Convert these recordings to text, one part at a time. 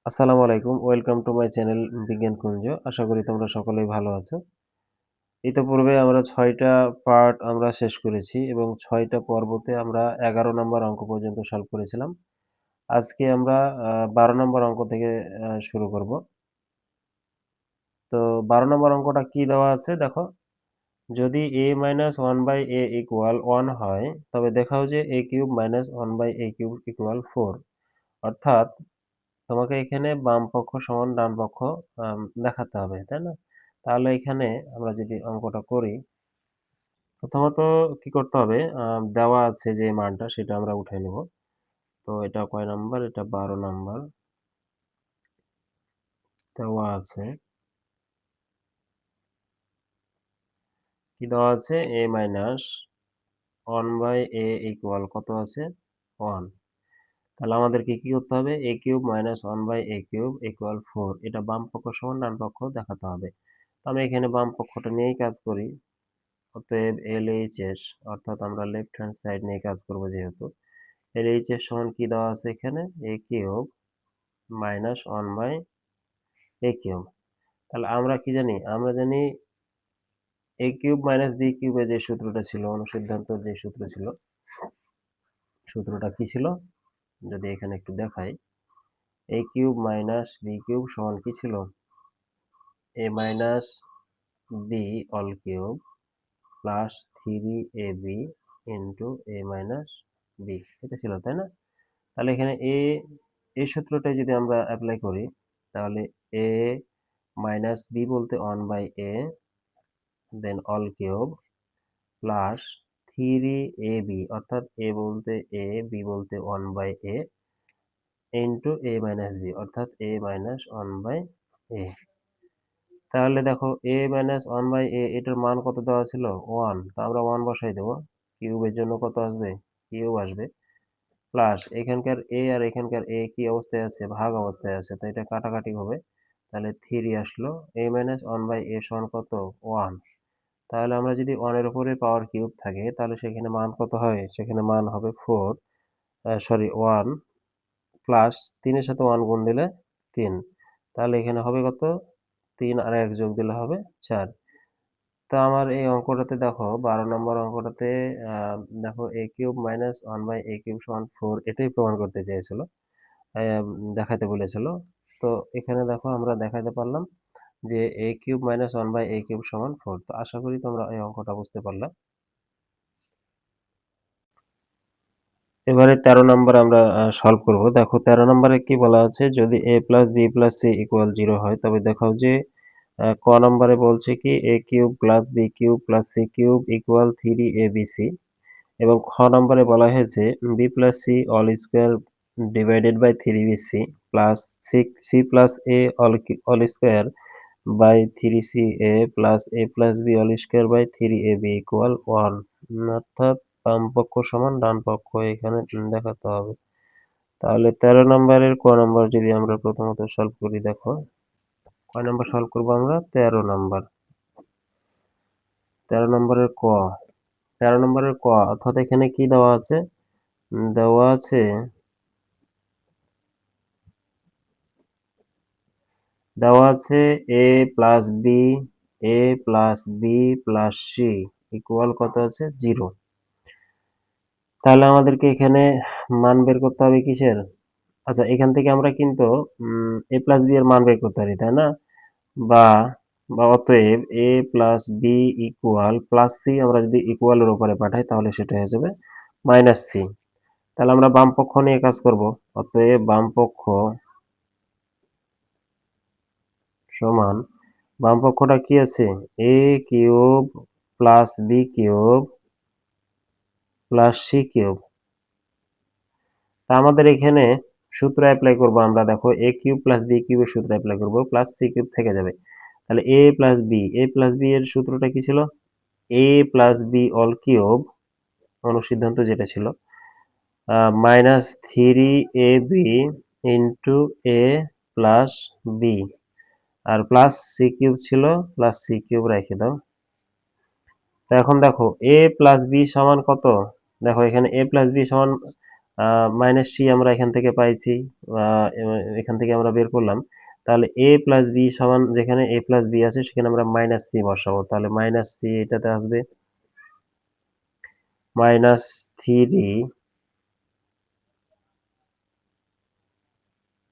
আসসালামু আলাইকুম। Welcome to my channel বিজ্ঞান কুঞ্জ। আশা করি তোমরা সকলেই ভালো আছো। ইতিপূর্বে আমরা ৬ টা পার্ট আমরা শেষ করেছি এবং ৬ টা পর্বতে আমরা ১১ নম্বর অঙ্ক পর্যন্ত সলভ করেছিলাম। আজকে আমরা ১২ নম্বর অঙ্ক থেকে শুরু করব। তো ১২ নম্বর অঙ্কটা কি দেওয়া আছে দেখো, যদি a-1/a = 1 হয় তবে দেখাও যে a³ - 1/a³ = 4। অর্থাৎ তোমাকে এখানে বাম পক্ষ সমান ডান পক্ষ দেখাতে হবে, তাই না? তাহলে এখানে আমরা যদি অঙ্কটা করি, প্রথমত কি করতে হবে, দেওয়া আছে যে মানটা সেটা আমরা উঠাই নেব। তো এটা কয় নাম্বার? এটা ১২ নাম্বার দেওয়া আছে। কি দেওয়া আছে? a-1/a = কত আছে? 1। তাহলে আমাদেরকে কি করতে হবে? a³ - 1/a³ = 4। এটা বাম পক্ষ সমান ডান পক্ষ দেখাতে হবে। তো আমি এখানে বাম পক্ষটা নিয়েই কাজ করি। অতএব LHS, অর্থাৎ আমরা লেফট হ্যান্ড সাইড নিয়ে কাজ করব যেহেতু, LHS সমান কি দেওয়া আছে এখানে? a³ - 1/a³। তাহলে আমরা কি জানি? আমরা জানি a³ - b³ এর যে সূত্রটা ছিল, অনুসিদ্ধান্তর যে সূত্র ছিল, সূত্রটা কি ছিল? যদি এখানে একটু দেখাই, a³ - b³ সমান কি ছিল? a - b all cube plus 3ab into a - b, এটা ছিল, তাই না? তাহলে এখানে এই সূত্রটাই যদি আমরা অ্যাপ্লাই করি, তাহলে a - b বলতে 1/a, দেন অল কিউব প্লাস 3ab, অর্থাৎ a বলতে a, b বলতে 1/a ইন্টু a - b, অর্থাৎ a - 1/a। তাহলে দেখো a - 1/a এটার মান কত দেওয়া ছিল? 1। তো আমরা 1 বসাই দেবো। কিউবের জন্য কত আসবে? কিউব আসবে। প্লাস এখানকার a আর এখানকার a কি অবস্থায় আছে? ভাগ অবস্থায় আছে, তো এটা কাটাকাটি হবে। তাহলে 3 আসলো। a - 1/a সমান কত? 1। তাহলে আমরা যদি 1 এর উপরে পাওয়ার কিউব থাকে তাহলে সেখানে মান কত হয়? সেখানে মান হবে 4, সরি 1 প্লাস 3 এর সাথে 1 গুণ দিলে 3। তাহলে এখানে হবে কত? 3 আর 1 যোগ দিলে হবে 4। তো আমার এই অঙ্কটাতে দেখো, 12 নম্বর অঙ্কটাতে দেখো a³ - 1/a³ সমান 4, এটাই প্রমাণ করতে চেয়েছিল, দেখাতে বলেছিল। তো এখানে দেখো আমরা দেখাতে পারলাম যে a³ - 1/a³ সমান 4। তো আশা করি তোমরা এই অঙ্কটা বুঝতে পারলে। এবারে 13 নম্বর আমরা সলভ করব। দেখো 13 নম্বরে কি বলা আছে, যদি a + b + c = 0 হয় তবে দেখাও যে ক নম্বরে বলছে কি a³ + b³ + c³ = 3abc, এবং খ নম্বরে বলা হয়েছে b + c all² divided by 3bc plus c + a all² by 3ca plus a plus b all² by 3ab equal 1। অর্থাৎ বাম পক্ষ সমান ডান পক্ষ এখানে দেখাতে হবে। তাহলে 13 নম্বরের ক নম্বর যদি আমরা প্রথমত সলভ করি, দেখো কয় নম্বর সলভ করবো আমরা? 13 নম্বর। 13 নম্বরের ক, 13 নম্বরের ক, অর্থাৎ এখানে কি দেওয়া আছে? দেওয়া আছে a plus B, a plus B plus C equal কত আছে? 0। তাহলে আমাদেরকে এখানে মান বের করতে হবে কিসের? আচ্ছা, এখান থেকে আমরা কিন্তু a প্লাস বি এর মান বের করতে পারি, তাই না? বা অতএব a plus B equal plus C, আমরা যদি ইকুয়ালের উপরে পাঠাই তাহলে সেটা হয়ে যাবে মাইনাস সি। তাহলে আমরা বাম পক্ষ নিয়ে কাজ করব। অতএব বাম পক্ষ সমান, বাম পক্ষটা কি আছে? a cube plus B cube plus C cube. তা আমাদের এখানে সূত্র অ্যাপ্লাই করব আমরা, দেখো a কিউব প্লাস বি কিউবের সূত্র অ্যাপ্লাই করব, প্লাস সি কিউব থেকে যাবে। তাহলে a প্লাস বি এর সূত্রটা কি ছিল? a plus B all cube, অনুসিদ্ধান্ত যেটা ছিল, minus 3ab into a plus B, আর প্লাস সি কিউব ছিল, প্লাস সি কিউব রেখে দাও। তো এখন দেখো a প্লাস বি সমান কত? দেখো এখানে a প্লাস বি সমান মাইনাস সি আমরা এখান থেকে পাইছি, এখান থেকে আমরা বের করলাম। তাহলে এ প্লাস বি সমান, যেখানে এ প্লাস বি আছে সেখানে আমরা মাইনাস সি বসাবো। তাহলে মাইনাস সি এটাতে আসবে মাইনাস থ্রি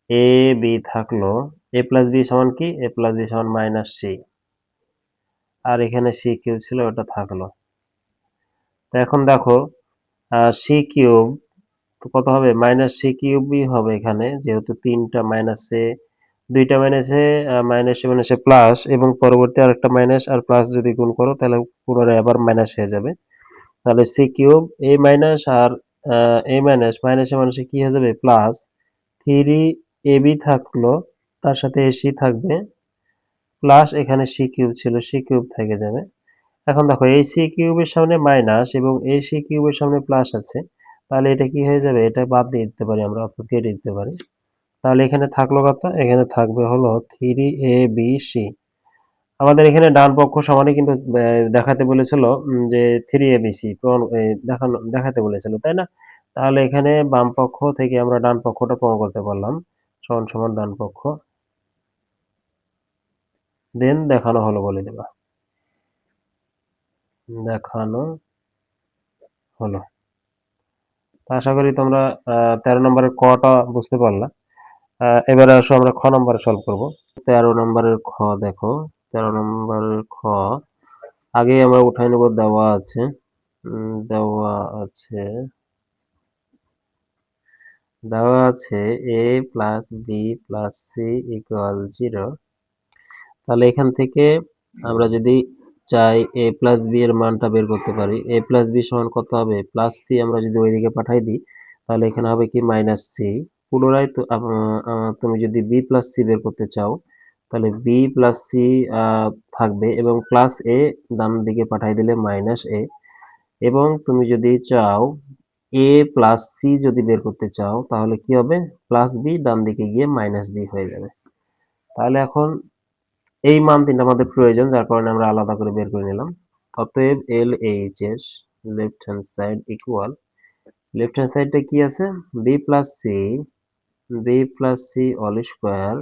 এ বি থাকলো, এ প্লাস বি সমান কি, এ প্লাস বি সমান মাইনাস সি, আর এখানে সি কিউব ছিল ওটা থাকলো। তো এখন দেখো সি কিউব কত হবে, মাইনাস সি কিউবই হবে এখানে, যেহেতু তিনটা মাইনাসে, দুইটা মাইনাসে মাইনাসে মাইনাসে প্লাস, এবং পরবর্তী আরেকটা মাইনাস আর প্লাস যদি গুণ করো তাহলে পুনরায় আবার মাইনাস হয়ে যাবে। তাহলে সি কিউব এ মাইনাস আর এ মাইনাস মাইনাসে মাইনাসে কি হয়ে যাবে, প্লাস থ্রি এ বি থাকলো, তার সাথে এসি থাকবে, প্লাস এখানে সি কিউব ছিল, সি কিউব থেকে যাবে। এখন দেখো এই সি কিউবের সামনে মাইনাস এবং এই সি কিউবের সামনে প্লাস আছে, তাহলে এটা কি হয়ে যাবে, এটা বাদ দিয়ে দিতে পারি আমরা, অর্থাৎ কেটে দিতে পারি। তাহলে এখানে থাকলো কত, এখানে থাকবে হলো থ্রি এ বি সি। আমাদের এখানে ডান পক্ষ সমানে কিন্তু দেখাতে বলেছিল যে থ্রি এ বি সি দেখাতে বলেছিল, তাই না? তাহলে এখানে বাম পক্ষ থেকে আমরা ডান পক্ষটা প্রমাণ করতে পারলাম, সমান সমান ডান পক্ষ, দেন দেখানো হলো বলে দেবা, দেখানো হলো। আশা করি তোমরা 13 নম্বরের কটা বুঝতে পারলা। এবারে আসো আমরা খ নম্বরে সলভ করব। 13 নম্বরের খ দেখো, 13 নম্বরের খ আগে আমরা উঠাই নেব, দেওয়া আছে, দেওয়া আছে, দেওয়া আছে A plus B plus C equal 0। তাহলে এখান থেকে আমরা যদি চাই এ প্লাস বি এর মানটা বের করতে পারি, এ প্লাস বি সমান কত হবে, প্লাস সি, আমরা যদি ওইদিকে পাঠাই দিই তাহলে এখানে হবে কি মাইনাস সি। পুনরায় তুমি যদি বি প্লাস সি বের করতে চাও তাহলে বি প্লাস সি থাকবে, এবং প্লাস এ ডান দিকে পাঠাই দিলে মাইনাস এ, এবং তুমি যদি চাও এ প্লাস সি যদি বের করতে চাও তাহলে কি হবে, প্লাস বি ডান দিকে গিয়ে মাইনাস বি হয়ে যাবে। তাহলে এখন এই মান তিনটা আমাদের প্রয়োজন, যার কারণে আমরা আলাদা করে বের করে নিলাম। অতএব L H S left hand side equal, left hand সাইডটা কি আছে, B plus C, B plus C all square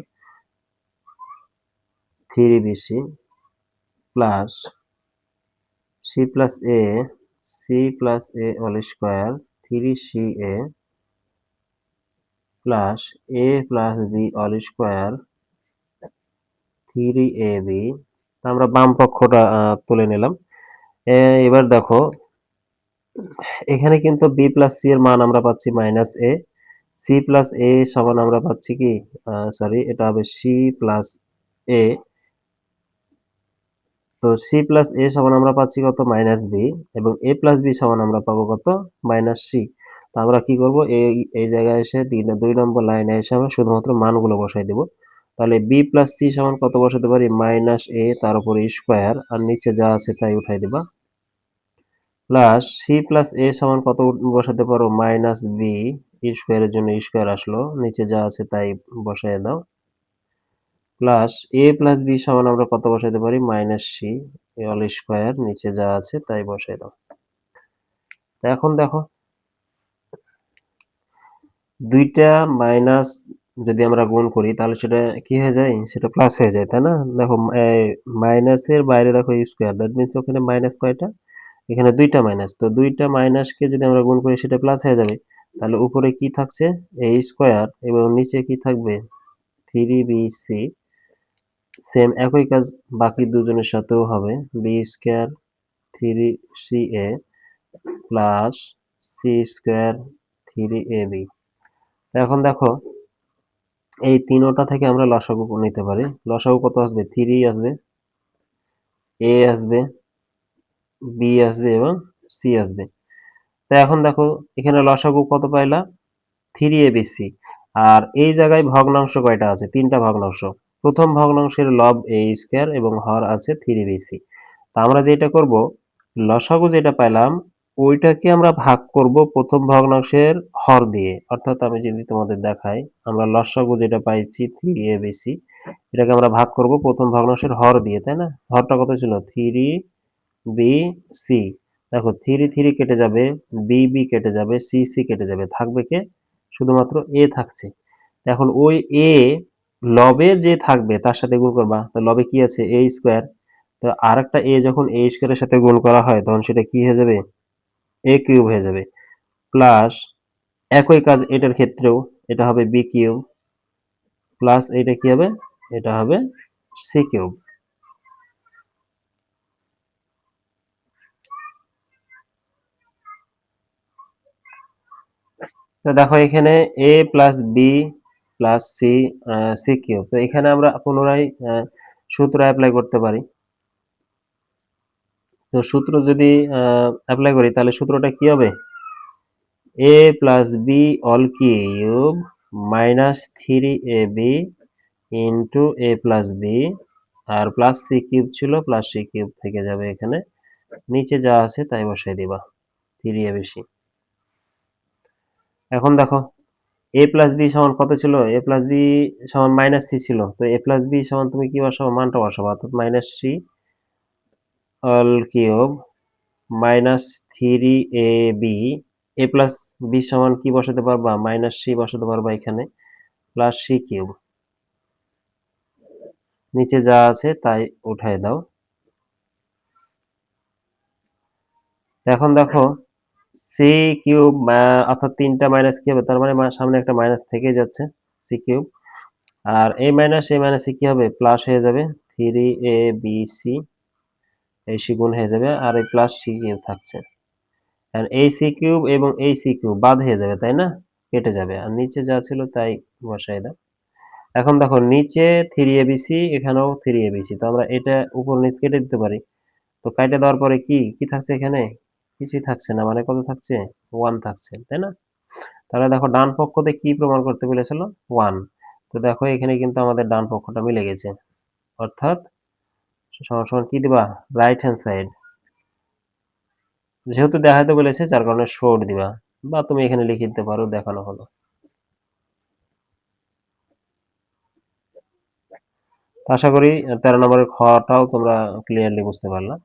three B C plus C plus A, C plus A all square three C A plus A plus B all square three A B. আমরা বাম পক্ষটা তুলে নিলাম। এবার দেখো এখানে কিন্তু B plus C এর মান আমরা পাচ্ছি মাইনাস এ, সি প্লাস এ সমান আমরা পাচ্ছি কি, সরি এটা হবে সি প্লাস এ, তো সি প্লাস এ সমান আমরা পাচ্ছি কত, মাইনাস বি, এবং এ প্লাস বি সমান আমরা পাবো কত, মাইনাস সি। তো আমরা কি করব, এই জায়গায় এসে 2 নম্বর লাইনে এসে আমরা শুধুমাত্র মানগুলো বসাই দেব। তাহলে বি প্লাস সি সমান কত বসাতে পারি, মাইনাস এ, তার উপরে স্কোয়ার, আর নিচে যা আছে তাই উঠাই দিবা, প্লাস সি প্লাস এ সমান কত বসাতে পারো, মাইনাস বি, স্কোয়ারের জন্য স্কোয়ার আসলো, নিচে যা আছে তাই বসাই দাও, প্লাস এ প্লাস বি সমান আমরা কত বসাতে পারি, মাইনাস সি অল স্কোয়ার, নিচে যা আছে তাই বসাই দাও। এখন দেখো দুইটা মাইনাস যদি আমরা গুণ করি তাহলে সেটা কি হয়ে যায়, সেটা প্লাস হয়ে যায়, তাই না? দেখো মাইনাসের বাইরে দেখো স্কোয়ার, দ্যাট মিনস ওখানে মাইনাস কয়টা, এখানে দুইটা মাইনাস, তো দুইটা মাইনাসকে যদি আমরা গুণ করি সেটা প্লাস হয়ে যাবে। তাহলে উপরে কি থাকছে, এ স্কোয়ার, এবং নিচে কি থাকবে, থ্রি বি সি। সেম একই কাজ বাকি দুজনের সাথেও হবে, B square three C A plus C square three A B. এখন দেখো এই তিনোটা থেকে আমরা লসাগু নিতে পারি, লসাগু কত আসবে, থ্রি আসবে, এ আসবে, বি আসবে, এবং সি আসবে। তো এখন দেখো এখানে লসাগু কত পাইলা, থ্রি এ বি সি, আর এই জায়গায় ভগ্নাংশ কয়টা আছে, তিনটা ভগ্নাংশ। প্রথম ভগ্নাংশের লব এ স্কোয়ার এবং হর আছে থ্রি বি সি। তা আমরা যেটা করব, লসাগু যেটা পাইলাম ওইটাকে আমরা ভাগ করব প্রথম ভগ্নাংশের হর দিয়ে, অর্থাৎ আমি যদি তোমাদের দেখাই, আমরা লসাগু যেটা পাইছি থ্রি এ বি সি, এটাকে আমরা ভাগ করব প্রথম ভগ্নাংশের হর দিয়ে, তাই না? হরটা কত ছিল, থ্রি বি সি। দেখো 3 কেটে যাবে, বি কেটে যাবে, সি কেটে যাবে, থাকবে কে? শুধুমাত্র এ থাকছে। এখন ওই এ লবে যে থাকবে তার সাথে গুণ করবা, তো লবে কি আছে? এ স্কোয়ার। তো আর একটা এ যখন এ স্কোয়ারের সাথে গুণ করা হয় তখন সেটা কি হয়ে যাবে? এ কিউব হয়ে যাবে। প্লাস একই কাজ এটার ক্ষেত্রেও, এটা হবে বি কিউব, প্লাস এটা কি হবে? এটা হবে সি কিউব। তো দেখো এখানে A plus B plus C, C cube. তো এখানে আমরা পুনরায় সূত্র অ্যাপ্লাই করতে পারি। তো সূত্র যদি অ্যাপ্লাই করি তাহলে সূত্রটা কি হবে? A plus B all cube minus 3ab into A plus B, আর প্লাস সি কিউব ছিল, প্লাস সি কিউব থেকে যাবে এখানে, নিচে যা আছে তাই বসাই দিবা, 3ab। এখন দেখো এ প্লাস বি সমান কত ছিল? এ প্লাস বি সমান মাইনাস সি ছিল। তো এ প্লাস বি সমান তুমি কি বসাবো? মানটা বসাবো, অর্থাৎ minus C all cube minus 3ab। A plus B সমান কি বসাতে পারবা? মাইনাস সি বসাতে পারবা এখানে, প্লাস সি কিউব, নিচে যা আছে তাই উঠায় দাও। এখন দেখো সি কিউব, অর্থাৎ 3টা মাইনাস কি হবে? তার মানে সামনে একটা মাইনাস থেকে যাচ্ছে, সি কিউব। আর এ মাইনাস কি হবে? প্লাস হয়ে যাবে, 3abc, এই সি গুণ হয়ে যাবে, আর এই প্লাস সি কিউব থাকছে। আর এই সি কিউব এবং এই সি কিউব বাদ হয়ে যাবে, তাই না? কেটে যাবে, আর নিচে যা ছিল তাই বসাই দাও। এখন দেখো নিচে 3abc, এখানেও 3abc, তো আমরা এটা উপর নিচ কেটে দিতে পারি। তো কেটে দেওয়ার পরে কি কি থাকছে এখানে? কিছুই থাকছে না, মানে কত থাকছে? 1 থাকছে, তাই না? তাহলে দেখো ডান পক্ষতে কি প্রমাণ করতে বলেছিল? 1। তো দেখো এখানে কিন্তু আমাদের ডান পক্ষটা মিলে গেছে, অর্থাৎ সমান সমান কি দিবা? Right hand side. যেহেতু দেখাতে বলেছে যার কারণে শোড দিবা, বা তুমি এখানে লিখে দিতে পারো দেখানো হলো। আশা করি 13 নম্বরের খটাও তোমরা ক্লিয়ারলি বুঝতে পারলা।